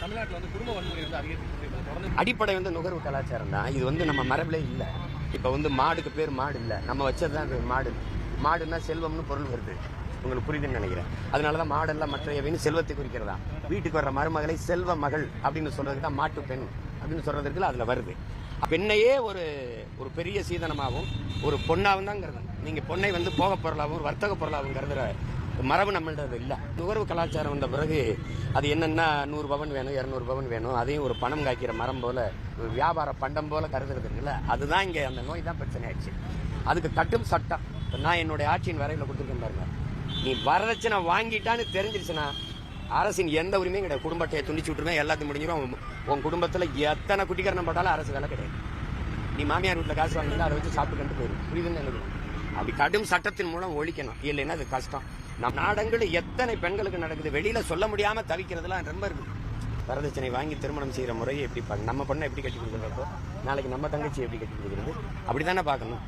தமிழ்நாட்டில் வந்து குடும்ப வன்முறை வந்து அதிகரித்து அடிப்படை வந்து நுகர்வு கலாச்சாரம் தான். இது வந்து நம்ம மரபிலே இல்லை. இப்போ வந்து மாடுக்கு பேர் மாடு இல்லை, நம்ம வச்சது தான் அது மாடு. மாடுன்னா செல்வம்னு பொருள் வருது, உங்களுக்கு புரியுதுன்னு நினைக்கிறேன். அதனாலதான் மாடெல்லாம் மற்ற செல்வத்தை குறிக்கிறதா. வீட்டுக்கு வர்ற மருமகளை செல்வ மகள் அப்படின்னு சொல்றதுக்கு தான் மாட்டு பெண் அப்படின்னு சொல்றதுக்குள்ள அதுல வருது. பெண்ணையே ஒரு ஒரு பெரிய சீதனமாகவும் ஒரு பொண்ணாகவும் தாங்கிறது. நீங்க பொண்ணை வந்து போக பொருளாகவும் ஒரு வர்த்தக பொருளாகவும் கருதுற மரபு நம்மள்டது இல்லை. நுகர்வு கலாச்சாரம் வந்த பிறகு அது என்னன்னா 100 பவன் வேணும், 200 பவன் வேணும், அதையும் ஒரு பணம் காய்க்கிற மரம் போல ஒரு வியாபார பண்டம் போல கருதுறது இருக்குல்ல, அதுதான் இங்க அந்த நோய் தான் பிரச்சனை ஆயிடுச்சு. அதுக்கு கட்டும் சட்டம். நான் என்னுடைய ஆட்சியின் வரையில கொடுத்துருக்கேன் பாருங்க. நீ வரதட்சணை வாங்கிட்டான்னு தெரிஞ்சிருச்சுன்னா அரசின் எந்த உரிமையும் கிடையாது. குடும்பத்தையை துண்டிச்சு விட்டுருவேன், எல்லாத்தையும் முடிஞ்சிடும். உன் குடும்பத்தில் எத்தனை குட்டிக்கரணம் போட்டாலும் அரசு வேலை கிடையாது. நீ மாமியார் வீட்டில் காசு வாங்கினா அதை வச்சு சாப்பிட்டு கண்டு போயிடும். புரியுதுன்னு எனக்கு அப்படி கடும் சட்டத்தின் மூலம் ஒழிக்கணும். இல்லைன்னா அது கஷ்டம். நம் நாடங்களில் எத்தனை பெண்களுக்கு நடக்குது, வெளியில சொல்ல முடியாம தவிக்கிறதுலாம் ரொம்ப இருக்குது. வரதட்சணை வாங்கி திருமணம் செய்யற முறையை எப்படி பார்க்கணும்? நம்ம பொண்ணை எப்படி கட்டி கொடுக்குறப்போ நாளைக்கு நம்ம தங்கச்சி எப்படி கட்டி கொடுக்குறது? அப்படித்தானே பார்க்கணும்.